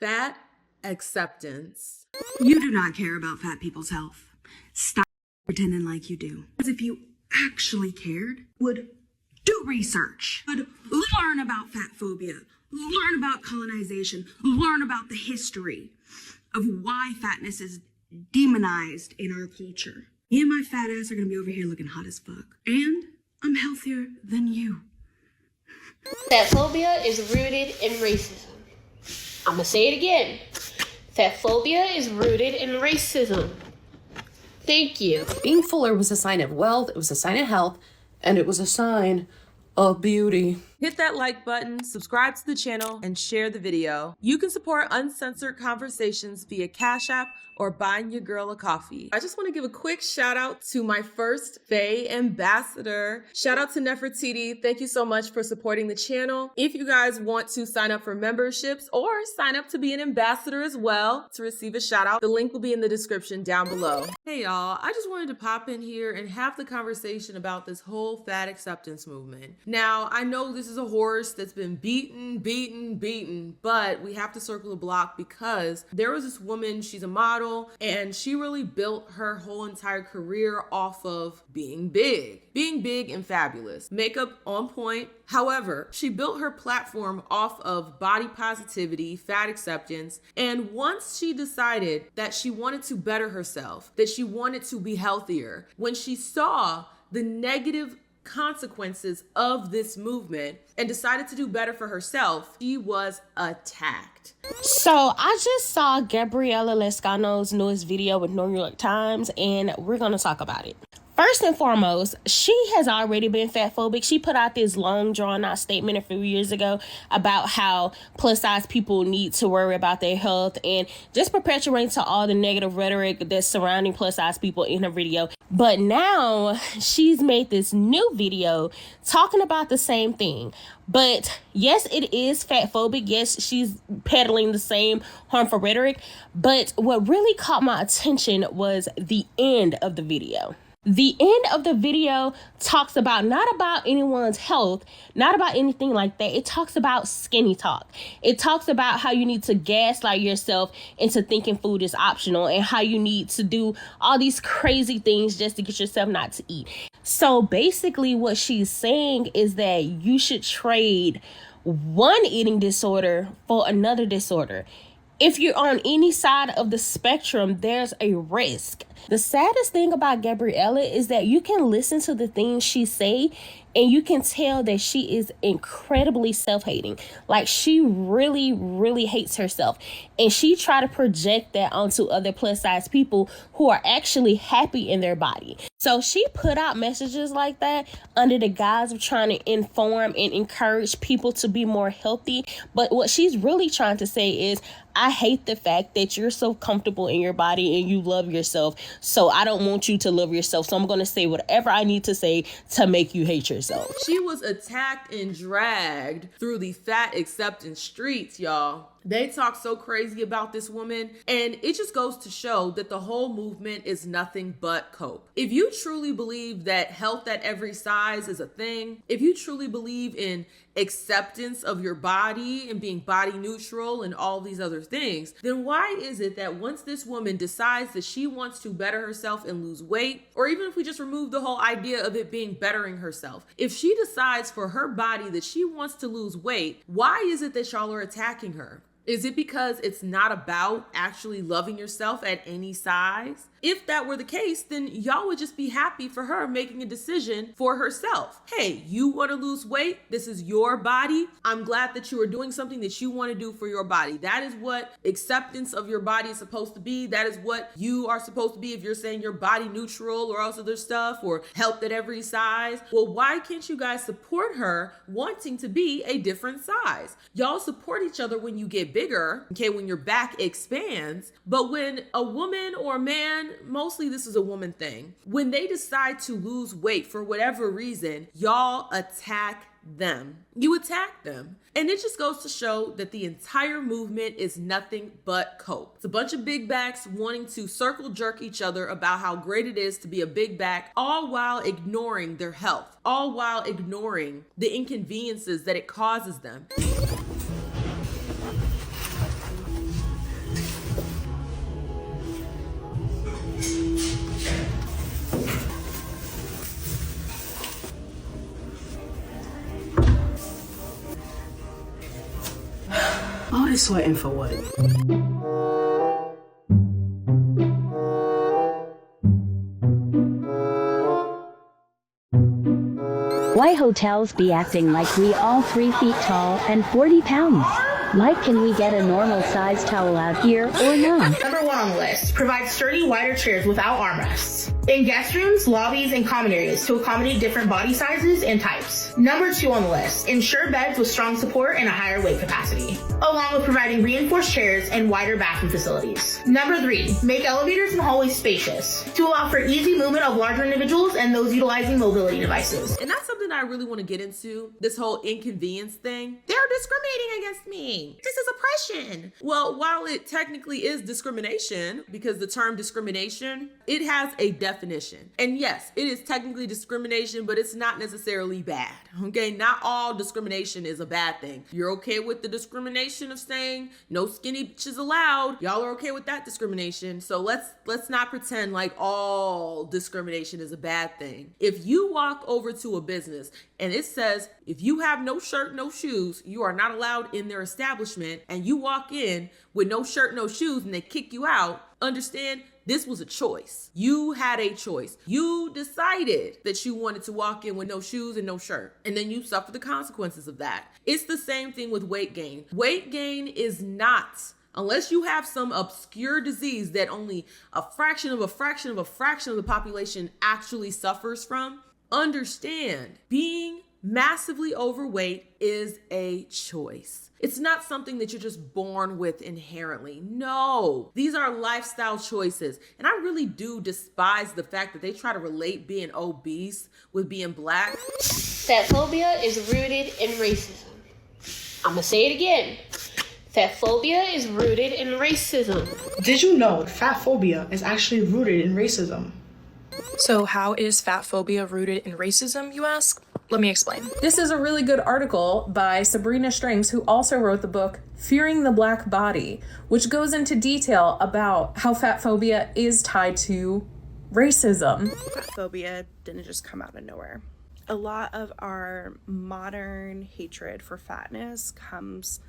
Fat acceptance. You do not care about fat people's health. Stop pretending like you do. As if you actually cared, would do research, would learn about fat phobia, learn about colonization, learn about the history of why fatness is demonized in our culture. Me and my fat ass are gonna be over here looking hot as fuck. And I'm healthier than you. Fat phobia is rooted in racism. I'm gonna say it again. Fat phobia is rooted in racism. Thank you. Being fuller was a sign of wealth, it was a sign of health, and it was a sign of beauty. Hit that like button, subscribe to the channel, and share the video. You can support uncensored conversations via Cash App or buying your girl a coffee. I just want to give a quick shout out to my first Faye ambassador. Shout out to Nefertiti. Thank you so much for supporting the channel. If you guys want to sign up for memberships or sign up to be an ambassador as well to receive a shout out, the link will be in the description down below. Hey y'all, I just wanted to pop in here and have the conversation about this whole fat acceptance movement. Now, I know this is a horse that's been beaten, but we have to circle the block because there was this woman, she's a model, and she really built her whole entire career off of being big and fabulous, makeup on point. However, she built her platform off of body positivity, fat acceptance, and once she decided that she wanted to better herself, that she wanted to be healthier, when she saw the negative consequences of this movement and decided to do better for herself, she was attacked. So I just saw Gabriella Lescano's newest video with New York Times, and we're going to talk about it. First and foremost, she has already been fat phobic. She put out this long drawn out statement a few years ago about how plus size people need to worry about their health and just perpetuating to all the negative rhetoric that's surrounding plus size people in her video. But now she's made this new video talking about the same thing. But yes, it is fat phobic. Yes, she's peddling the same harmful rhetoric. But what really caught my attention was the end of the video. The end of the video talks about not about anyone's health, not about anything like that. It talks about skinny talk. It talks about how you need to gaslight yourself into thinking food is optional and how you need to do all these crazy things just to get yourself not to eat. So basically what she's saying is that you should trade one eating disorder for another disorder. If you're on any side of the spectrum, there's a risk. The saddest thing about Gabriella is that you can listen to the things she say and you can tell that she is incredibly self-hating. Like she really hates herself. And she try to project that onto other plus size people who are actually happy in their body. So she put out messages like that under the guise of trying to inform and encourage people to be more healthy. But what she's really trying to say is, I hate the fact that you're so comfortable in your body and you love yourself. So I don't want you to love yourself. So I'm going to say whatever I need to say to make you hate yourself. She was attacked and dragged through the fat acceptance streets, y'all. They talk so crazy about this woman, and it just goes to show that the whole movement is nothing but cope. If you truly believe that health at every size is a thing, if you truly believe in acceptance of your body and being body neutral and all these other things, then why is it that once this woman decides that she wants to better herself and lose weight, or even if we just remove the whole idea of it being bettering herself, if she decides for her body that she wants to lose weight, why is it that y'all are attacking her? Is it because it's not about actually loving yourself at any size? If that were the case, then y'all would just be happy for her making a decision for herself. Hey, you want to lose weight? This is your body. I'm glad that you are doing something that you want to do for your body. That is what acceptance of your body is supposed to be. That is what you are supposed to be if you're saying you're body neutral or else other stuff or health at every size. Well, why can't you guys support her wanting to be a different size? Y'all support each other when you get bigger, okay, when your back expands. But when a woman or a man, mostly this is a woman thing, when they decide to lose weight for whatever reason, y'all attack them. You attack them. And it just goes to show that the entire movement is nothing but cope. It's a bunch of big backs wanting to circle jerk each other about how great it is to be a big back, all while ignoring their health, all while ignoring the inconveniences that it causes them. sweating for what? Why hotels be acting like we all 3 feet tall and 40 pounds? Like, can we get a normal size towel out here or no? Number 1 on the list, provide sturdy, wider chairs without armrests. In guest rooms, lobbies, and common areas to accommodate different body sizes and types. Number 2 on the list, ensure beds with strong support and a higher weight capacity, along with providing reinforced chairs and wider bathroom facilities. Number 3, make elevators and hallways spacious to allow for easy movement of larger individuals and those utilizing mobility devices. And that's something I really want to get into, this whole inconvenience thing. They're discriminating against me. This is oppression. Well, while it technically is discrimination, because the term discrimination, it has a definition. And yes, it is technically discrimination, but it's not necessarily bad. Okay, not all discrimination is a bad thing. You're okay with the discrimination of saying no skinny bitches allowed. Y'all are okay with that discrimination. So let's not pretend like all discrimination is a bad thing. If you walk over to a business and it says, if you have no shirt, no shoes, you are not allowed in their establishment, and you walk in with no shirt, no shoes, and they kick you out, understand this was a choice. You had a choice. You decided that you wanted to walk in with no shoes and no shirt, and then you suffer the consequences of that. It's the same thing with weight gain. Weight gain is not, unless you have some obscure disease that only a fraction of the population actually suffers from, understand being massively overweight is a choice. It's not something that you're just born with inherently. No, these are lifestyle choices. And I really do despise the fact that they try to relate being obese with being black. Fat phobia is rooted in racism. I'm gonna say it again. Fat phobia is rooted in racism. Did you know fat phobia is actually rooted in racism? So how is fat phobia rooted in racism, you ask? Let me explain. This is a really good article by Sabrina Strings, who also wrote the book Fearing the Black Body, which goes into detail about how fat phobia is tied to racism. Fat phobia didn't just come out of nowhere. A lot of our modern hatred for fatness comes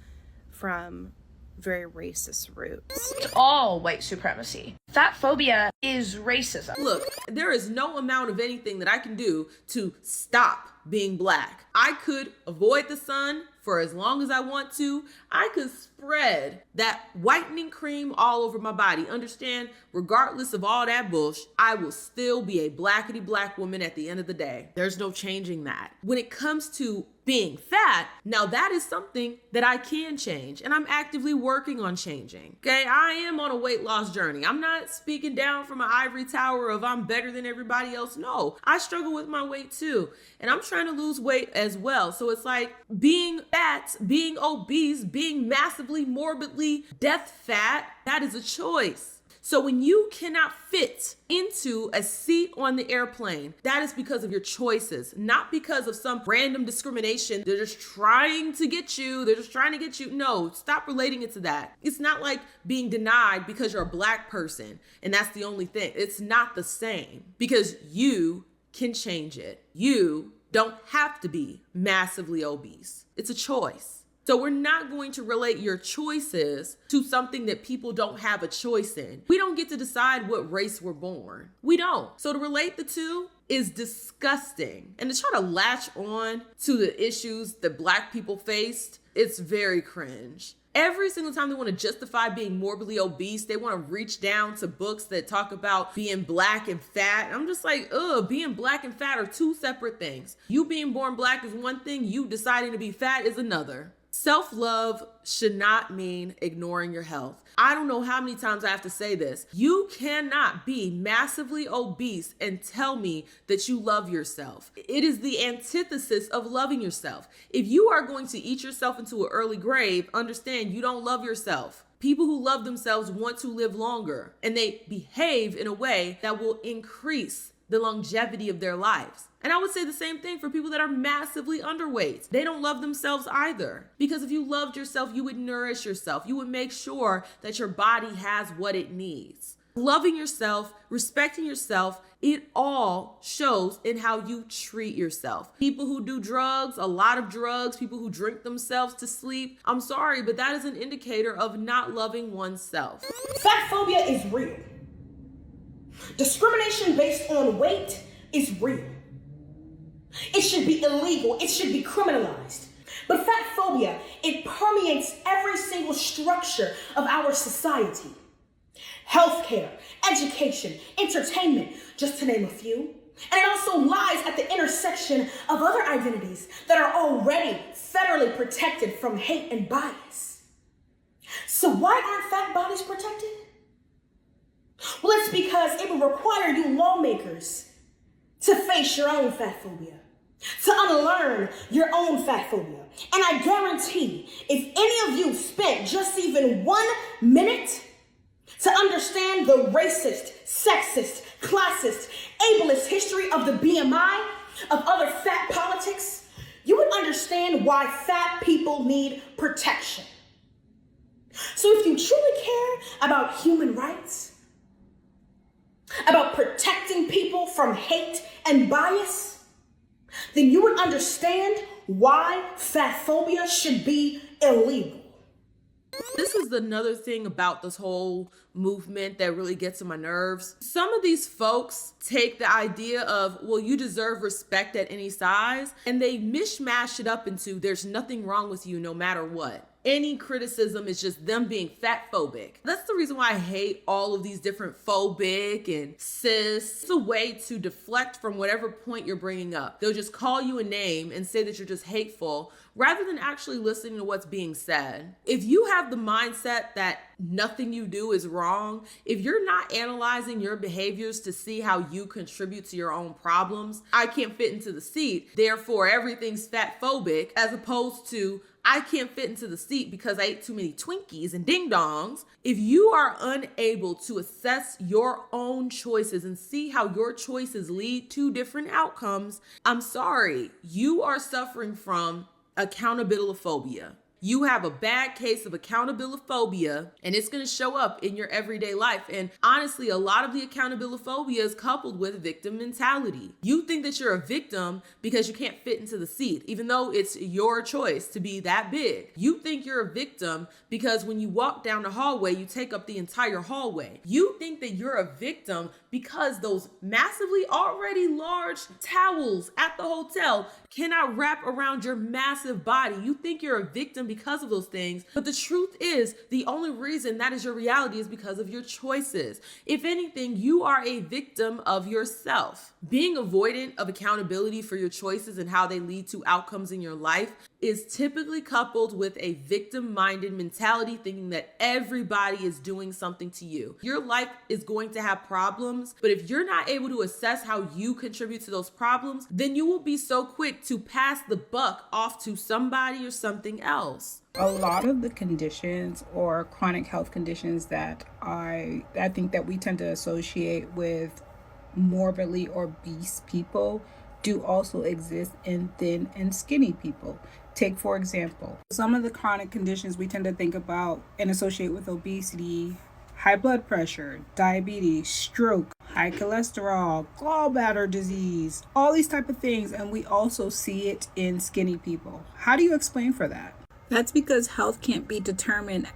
from very racist roots. It's all white supremacy. Fat phobia is racism. Look, there is no amount of anything that I can do to stop being black. I could avoid the sun for as long as I want to. I could spread that whitening cream all over my body. Understand, regardless of all that bullshit, I will still be a blackety black woman at the end of the day. There's no changing that. When it comes to being fat, now that is something that I can change, and I'm actively working on changing. Okay, I am on a weight loss journey. I'm not speaking down from an ivory tower of I'm better than everybody else. No, I struggle with my weight too, and I'm trying to lose weight as well. So it's like being fat, being obese, being massively morbidly death fat, that is a choice. So when you cannot fit into a seat on the airplane, that is because of your choices, not because of some random discrimination. They're just trying to get you. No, stop relating it to that. It's not like being denied because you're a black person and that's the only thing. It's not the same, because you can change it. You don't have to be massively obese. It's a choice. So we're not going to relate your choices to something that people don't have a choice in. We don't get to decide what race we're born. We don't. So to relate the two is disgusting. And to try to latch on to the issues that black people faced, it's very cringe. Every single time they want to justify being morbidly obese, they want to reach down to books that talk about being black and fat. I'm just like, being black and fat are two separate things. You being born black is one thing, you deciding to be fat is another. Self-love should not mean ignoring your health. I don't know how many times I have to say this. You cannot be massively obese and tell me that you love yourself. It is the antithesis of loving yourself. If you are going to eat yourself into an early grave, understand you don't love yourself. People who love themselves want to live longer, and they behave in a way that will increase the longevity of their lives. And I would say the same thing for people that are massively underweight. They don't love themselves either. Because if you loved yourself, you would nourish yourself. You would make sure that your body has what it needs. Loving yourself, respecting yourself, it all shows in how you treat yourself. People who do drugs, a lot of drugs, people who drink themselves to sleep, I'm sorry, but that is an indicator of not loving oneself. Fat phobia is real. Discrimination based on weight is real. It should be illegal. It should be criminalized. But fat phobia, it permeates every single structure of our society. Healthcare, education, entertainment, just to name a few. And it also lies at the intersection of other identities that are already federally protected from hate and bias. So why aren't fat bodies protected? Well, it's because it will require you lawmakers to face your own fat phobia, to unlearn your own fat phobia. And I guarantee if any of you spent just even 1 minute to understand the racist, sexist, classist, ableist history of the BMI, of other fat politics, you would understand why fat people need protection. So if you truly care about human rights, about protecting people from hate and bias, then you would understand why fat phobia should be illegal. This is another thing about this whole movement that really gets on my nerves. Some of these folks take the idea of, well, you deserve respect at any size, and they mishmash it up into there's nothing wrong with you no matter what. Any criticism is just them being fat phobic. That's the reason why I hate all of these different phobic and cis. It's a way to deflect from whatever point you're bringing up. They'll just call you a name and say that you're just hateful rather than actually listening to what's being said. If you have the mindset that nothing you do is wrong, if you're not analyzing your behaviors to see how you contribute to your own problems, I can't fit into the seat, therefore everything's fat phobic, as opposed to I can't fit into the seat because I ate too many Twinkies and ding dongs. If you are unable to assess your own choices and see how your choices lead to different outcomes, I'm sorry, you are suffering from accountabiliphobia. You have a bad case of accountabiliphobia, and it's going to show up in your everyday life. And honestly, a lot of the accountabiliphobia is coupled with victim mentality. You think that you're a victim because you can't fit into the seat, even though it's your choice to be that big. You think you're a victim because when you walk down the hallway, you take up the entire hallway. You think that you're a victim because those massively already large towels at the hotel cannot wrap around your massive body. You think you're a victim because of those things. But the truth is, the only reason that is your reality is because of your choices. If anything, you are a victim of yourself. Being avoidant of accountability for your choices and how they lead to outcomes in your life is typically coupled with a victim-minded mentality, thinking that everybody is doing something to you. Your life is going to have problems, but if you're not able to assess how you contribute to those problems, then you will be so quick to pass the buck off to somebody or something else. A lot of the conditions or chronic health conditions that I think that we tend to associate with morbidly obese people do also exist in thin and skinny people. Take, for example, some of the chronic conditions we tend to think about and associate with obesity: high blood pressure, diabetes, stroke, high cholesterol, gallbladder disease, all these type of things. And we also see it in skinny people. How do you explain for that? That's because health can't be determined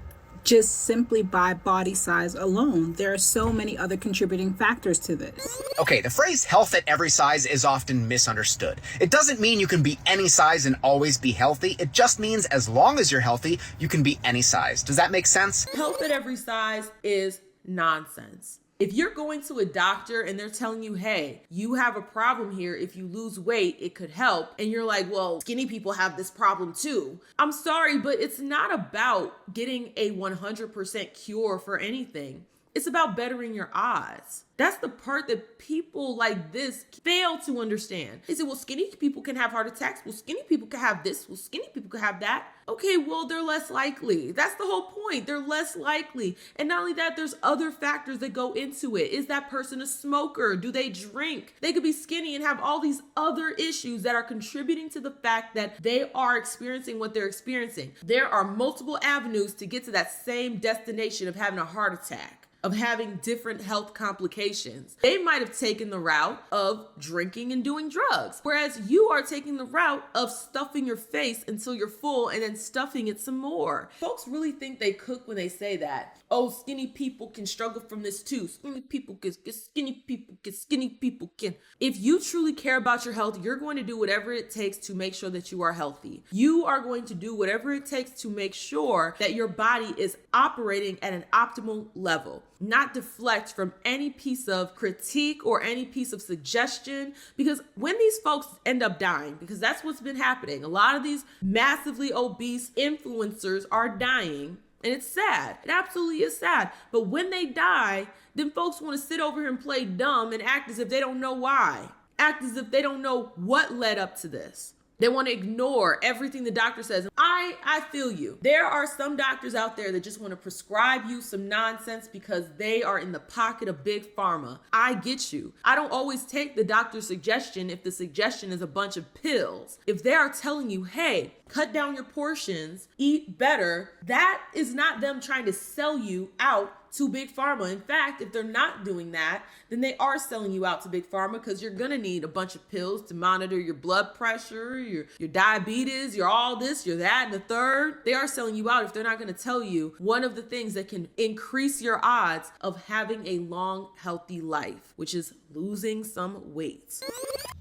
just simply by body size alone. There are so many other contributing factors to this. Okay, the phrase health at every size is often misunderstood. It doesn't mean you can be any size and always be healthy. It just means as long as you're healthy, you can be any size. Does that make sense? Health at every size is nonsense. If you're going to a doctor and they're telling you, hey, you have a problem here. If you lose weight, it could help. And you're like, well, skinny people have this problem too. I'm sorry, but it's not about getting a 100% cure for anything. It's about bettering your odds. That's the part that people like this fail to understand. They say, well, skinny people can have heart attacks. Well, skinny people can have this. Well, skinny people can have that. Okay, well, they're less likely. That's the whole point. They're less likely. And not only that, there's other factors that go into it. Is that person a smoker? Do they drink? They could be skinny and have all these other issues that are contributing to the fact that they are experiencing what they're experiencing. There are multiple avenues to get to that same destination of having a heart attack. of having different health complications. They might have taken the route of drinking and doing drugs, whereas you are taking the route of stuffing your face until you're full and then stuffing it some more. Folks really think they cook when they say that. Oh, skinny people can struggle from this too. Skinny people can, skinny people can, skinny people can. If you truly care about your health, you're going to do whatever it takes to make sure that you are healthy. You are going to do whatever it takes to make sure that your body is operating at an optimal level, not deflect from any piece of critique or any piece of suggestion. Because when these folks end up dying, because that's what's been happening, a lot of these massively obese influencers are dying. And it's sad. It absolutely is sad. But when they die, then folks want to sit over here and play dumb and act as if they don't know why. Act as if they don't know what led up to this. They want to ignore everything the doctor says. I feel you. There are some doctors out there that just want to prescribe you some nonsense because they are in the pocket of big pharma. I get you. I don't always take the doctor's suggestion if the suggestion is a bunch of pills. If they are telling you, hey, cut down your portions, eat better, that is not them trying to sell you out to big pharma. In fact, if they're not doing that, then they are selling you out to big pharma because you're gonna need a bunch of pills to monitor your blood pressure, your diabetes, your all this, your that, and the third. They are selling you out if they're not gonna tell you one of the things that can increase your odds of having a long, healthy life, which is losing some weight.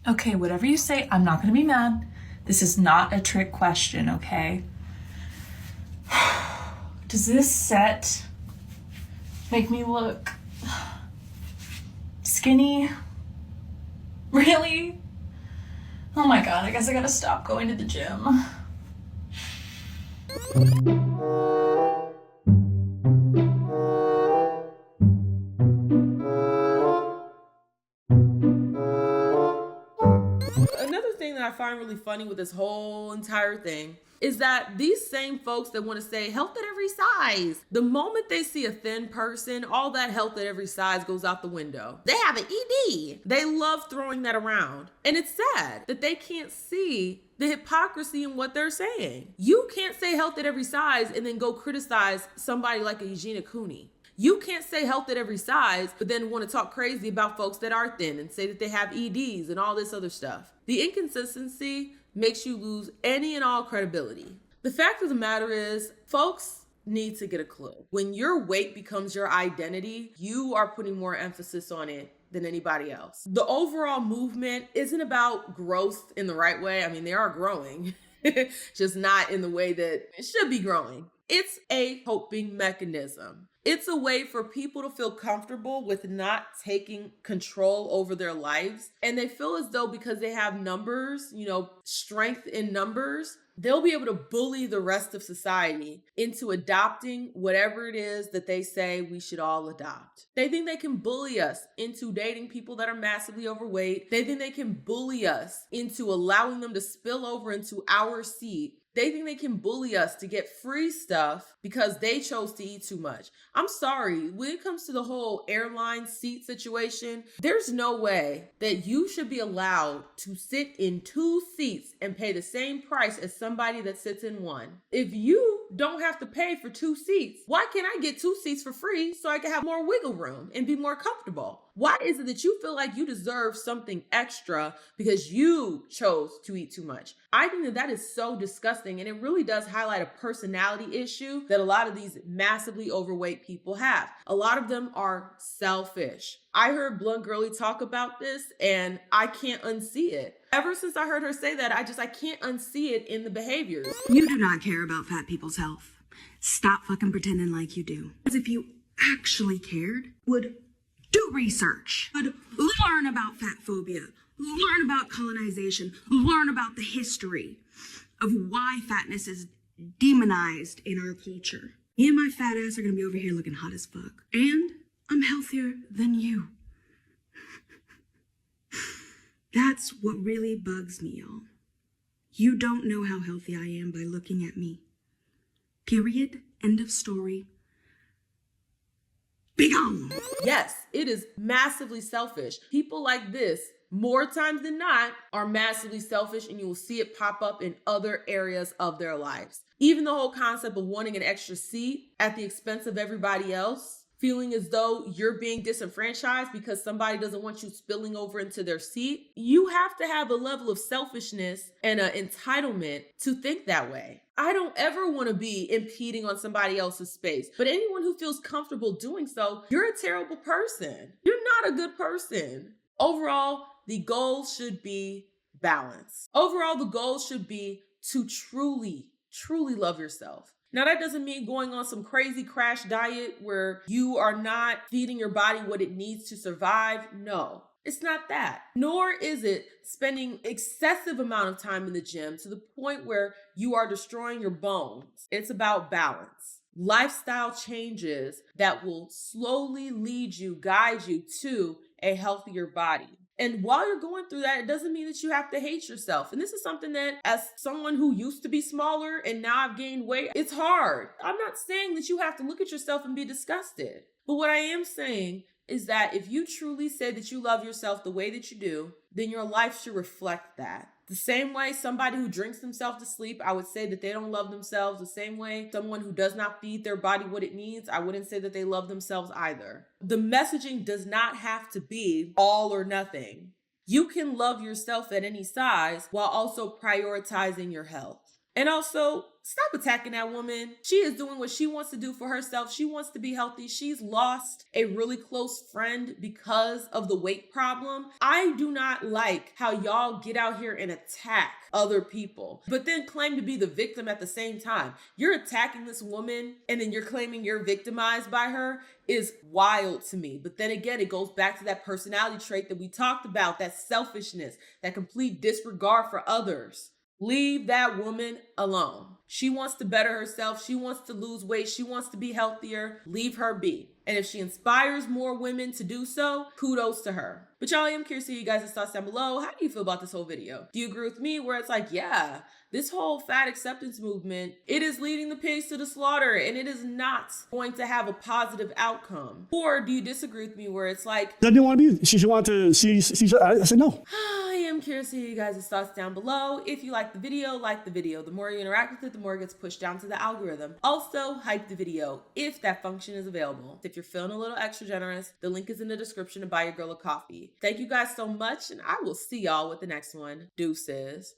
Okay, whatever you say, I'm not gonna be mad. This is not a trick question, okay? Does this set make me look skinny? Really? Oh my god, I guess I gotta stop going to the gym. Another thing that I find really funny with this whole entire thing is that these same folks that want to say health at every size, the moment they see a thin person, all that health at every size goes out the window. They have an ED. They love throwing that around. And it's sad that they can't see the hypocrisy in what they're saying. You can't say health at every size and then go criticize somebody like a Eugenia Cooney. You can't say health at every size, but then want to talk crazy about folks that are thin and say that they have EDs and all this other stuff. The inconsistency makes you lose any and all credibility. The fact of the matter is, folks need to get a clue. When your weight becomes your identity, you are putting more emphasis on it than anybody else. The overall movement isn't about growth in the right way. I mean, they are growing, just not in the way that it should be growing. It's a coping mechanism. It's a way for people to feel comfortable with not taking control over their lives. And they feel as though because they have numbers, strength in numbers, they'll be able to bully the rest of society into adopting whatever it is that they say we should all adopt. They think they can bully us into dating people that are massively overweight. They think they can bully us into allowing them to spill over into our seat. They think they can bully us to get free stuff because they chose to eat too much. I'm sorry, when it comes to the whole airline seat situation, there's no way that you should be allowed to sit in 2 seats and pay the same price as somebody that sits in 1. If you don't have to pay for 2 seats, why can't I get 2 seats for free so I can have more wiggle room and be more comfortable? Why is it that you feel like you deserve something extra because you chose to eat too much? I think that is so disgusting, and it really does highlight a personality issue that a lot of these massively overweight people have. A lot of them are selfish. I heard Blunt Girlie talk about this, and I can't unsee it. Ever since I heard her say that, I can't unsee it in the behaviors. You do not care about fat people's health. Stop fucking pretending like you do. As if you actually cared, would do research, would learn about fat phobia, learn about colonization, learn about the history of why fatness is demonized in our culture. Me and my fat ass are gonna be over here looking hot as fuck. And I'm healthier than you. That's what really bugs me, y'all. You don't know how healthy I am by looking at me. Period. End of story. Be gone. Yes, it is massively selfish. People like this, more times than not, are massively selfish, and you will see it pop up in other areas of their lives. Even the whole concept of wanting an extra seat at the expense of everybody else. feeling as though you're being disenfranchised because somebody doesn't want you spilling over into their seat. You have to have a level of selfishness and an entitlement to think that way. I don't ever want to be impeding on somebody else's space, but anyone who feels comfortable doing so, you're a terrible person. You're not a good person. Overall, the goal should be balance. Overall, the goal should be to truly love yourself. Now, that doesn't mean going on some crazy crash diet where you are not feeding your body what it needs to survive. No, it's not that. Nor is it spending excessive amount of time in the gym to the point where you are destroying your bones. It's about balance. Lifestyle changes that will slowly lead you, guide you to a healthier body. And while you're going through that, it doesn't mean that you have to hate yourself. And this is something that, as someone who used to be smaller and now I've gained weight, it's hard. I'm not saying that you have to look at yourself and be disgusted. But what I am saying is that if you truly say that you love yourself the way that you do, then your life should reflect that. The same way somebody who drinks themselves to sleep, I would say that they don't love themselves. The same way someone who does not feed their body what it needs, I wouldn't say that they love themselves either. The messaging does not have to be all or nothing. You can love yourself at any size while also prioritizing your health. And also, stop attacking that woman. She is doing what she wants to do for herself. She wants to be healthy. She's lost a really close friend because of the weight problem. I do not like how y'all get out here and attack other people, but then claim to be the victim at the same time. You're attacking this woman and then you're claiming you're victimized by her is wild to me. But then again, it goes back to that personality trait that we talked about, that selfishness, that complete disregard for others. Leave that woman alone. She wants to better herself. She wants to lose weight. She wants to be healthier. Leave her be. And if she inspires more women to do so, kudos to her. But y'all, I am curious to hear you guys' thoughts down below. How do you feel about this whole video? Do you agree with me where it's like, yeah, this whole fat acceptance movement, it is leading the pigs to the slaughter and it is not going to have a positive outcome? Or do you disagree with me where it's like, I didn't want to be, she wanted to see, I said no. I am curious to hear you guys' thoughts down below. If you like the video, like the video. The more you interact with it, the more it gets pushed down to the algorithm. Also, hype the video if that function is available. If you're feeling a little extra generous, the link is in the description to buy your girl a coffee. Thank you guys so much, and I will see y'all with the next one. Deuces.